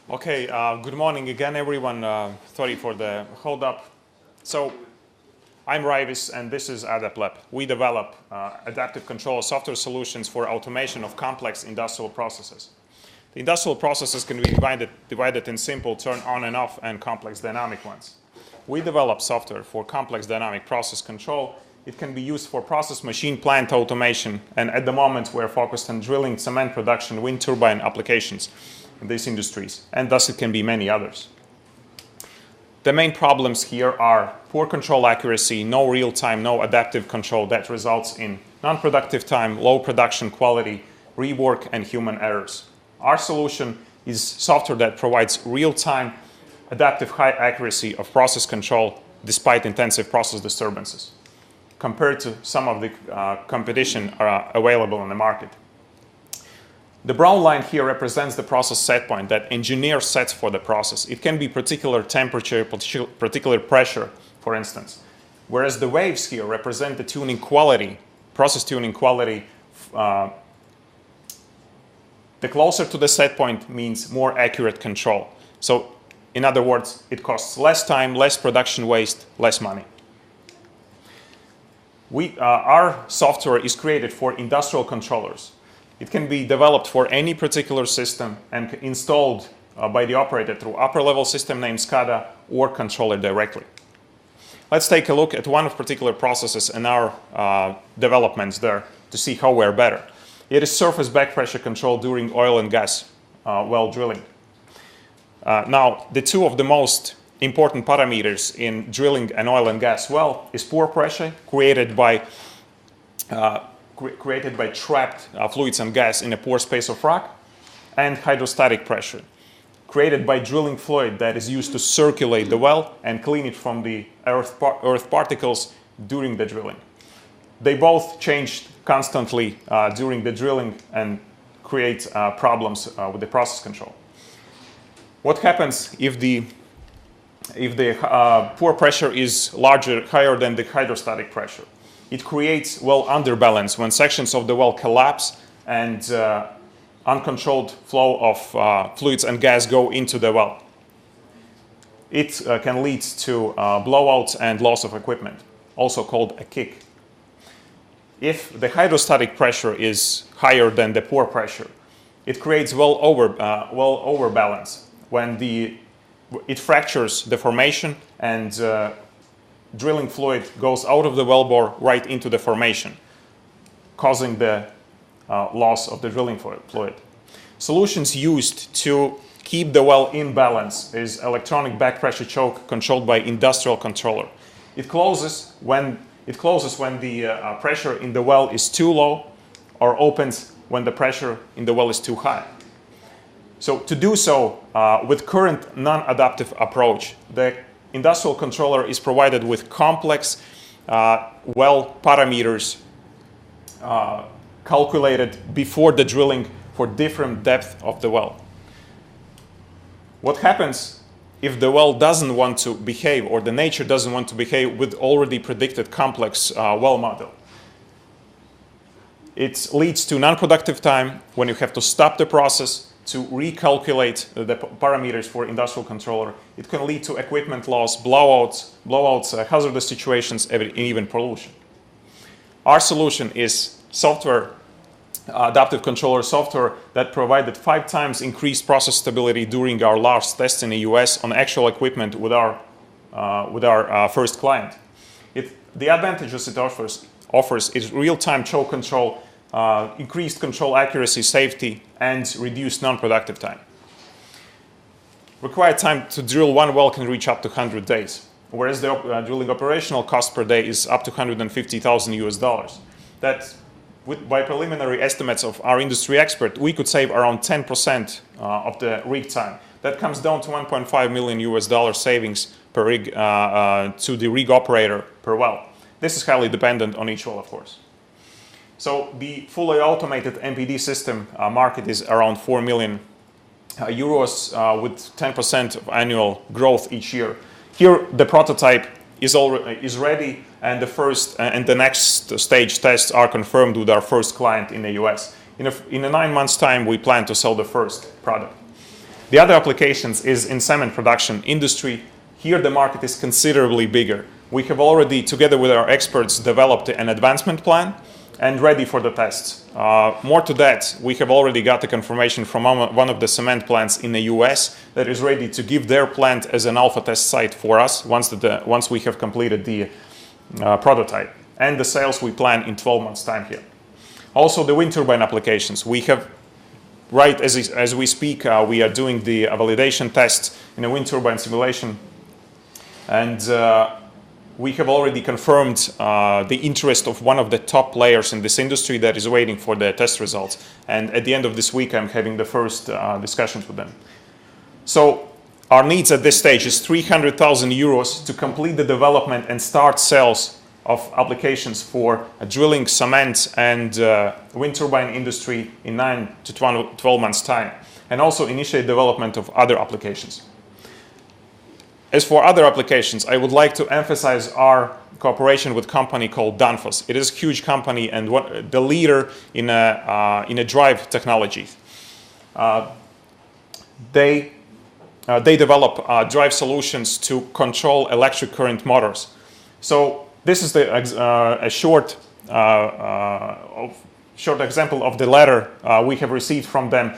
Okay, good morning again, everyone. Sorry for the hold up. So, I'm Raivis, and this is Adaplab. We develop adaptive control software solutions for automation of complex industrial processes. The industrial processes can be divided in simple turn on and off and complex dynamic ones. We develop software for complex dynamic process control. It can be used for process machine plant automation, and at the moment we're focused on drilling, cement production, wind turbine applications in these industries, and thus it can be many others. The main problems here are poor control accuracy, no real time, no adaptive control that results in non-productive time, low production quality, rework, and human errors. Our solution is software that provides real-time, adaptive high accuracy of process control despite intensive process disturbances, compared to some of the competition available in the market. The brown line here represents the process set point that engineer sets for the process. It can be particular temperature, particular pressure, for instance. Whereas the waves here represent the tuning quality, process tuning quality. The closer to the set point means more accurate control. So, in other words, it costs less time, less production waste, less money. Our software is created for industrial controllers. It can be developed for any particular system and installed by the operator through upper-level system named SCADA or controller directly. Let's take a look at one of particular processes and our developments there to see how we're better. It is surface back pressure control during oil and gas well drilling. Now, the two of the most important parameters in drilling an oil and gas well is pore pressure created by trapped fluids and gas in a pore space of rock, and hydrostatic pressure, created by drilling fluid that is used to circulate the well and clean it from the earth particles during the drilling. They both changed constantly during the drilling and create problems with the process control. What happens if the pore pressure is higher than the hydrostatic pressure? It creates well underbalance when sections of the well collapse and uncontrolled flow of fluids and gas go into the well. It can lead to blowouts and loss of equipment, also called a kick. If the hydrostatic pressure is higher than the pore pressure, it creates well overbalance when it fractures the formation and drilling fluid goes out of the wellbore right into the formation, causing the loss of the drilling fluid. Solutions used to keep the well in balance is electronic back pressure choke controlled by industrial controller. It closes when the pressure in the well is too low, or opens when the pressure in the well is too high. So to do so with current non-adaptive approach, the industrial controller is provided with complex well parameters calculated before the drilling for different depth of the well. What happens if the well doesn't want to behave, or the nature doesn't want to behave with already predicted complex well model? It leads to non-productive time when you have to stop the process to recalculate the parameters for industrial controller. It can lead to equipment loss, blowouts, hazardous situations, and even pollution. Our solution is software, adaptive controller software that provided 5 times increased process stability during our last test in the US on actual equipment with our first client. The advantages it offers is real-time choke control, increased control accuracy, safety, and reduced non-productive time. Required time to drill one well can reach up to 100 days, whereas the drilling operational cost per day is up to $150,000. That, by preliminary estimates of our industry expert, we could save around 10% of the rig time. That comes down to $1.5 million savings per rig to the rig operator per well. This is highly dependent on each well, of course. So the fully automated MPD system market is around 4 million euros with 10% of annual growth each year. Here, the prototype is ready, and the next stage tests are confirmed with our first client in the US. In a 9 months' time, we plan to sell the first product. The other applications is in cement production industry. Here the market is considerably bigger. We have already, together with our experts, developed an advancement plan and ready for the tests. More to that, we have already got the confirmation from one of the cement plants in the US that is ready to give their plant as an alpha test site for us once we have completed the prototype. And the sales we plan in 12 months' time here. Also the wind turbine applications. We have, right as we speak, we are doing the validation test in a wind turbine simulation. And we have already confirmed the interest of one of the top players in this industry that is waiting for the test results. And at the end of this week, I'm having the first discussions with them. So our needs at this stage is 300,000 euros to complete the development and start sales of applications for drilling, cement, and wind turbine industry in 9 to 12 months' time. And also initiate development of other applications. As for other applications, I would like to emphasize our cooperation with a company called Danfoss. It is a huge company and the leader in a drive technology. They develop drive solutions to control electric current motors. So this is a short example of the letter we have received from them,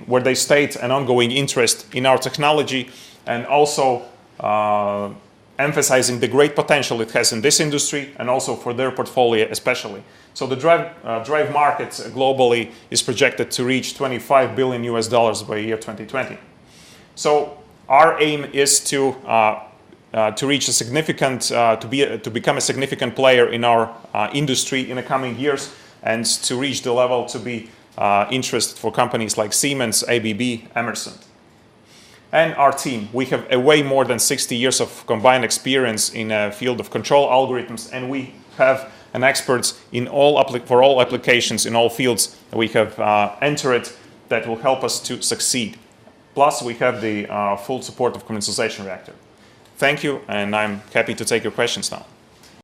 where they state an ongoing interest in our technology and also emphasizing the great potential it has in this industry and also for their portfolio especially. So the drive market globally is projected to reach $25 billion by year 2020. So our aim is to reach a significant, to become a significant player in our industry in the coming years and to reach the level to be interested for companies like Siemens, ABB, Emerson. And our team, we have way more than 60 years of combined experience in a field of control algorithms, and we have an experts in for all applications in all fields that we have entered that will help us to succeed. Plus, we have the full support of Commercialization Reactor. Thank you, and I'm happy to take your questions now.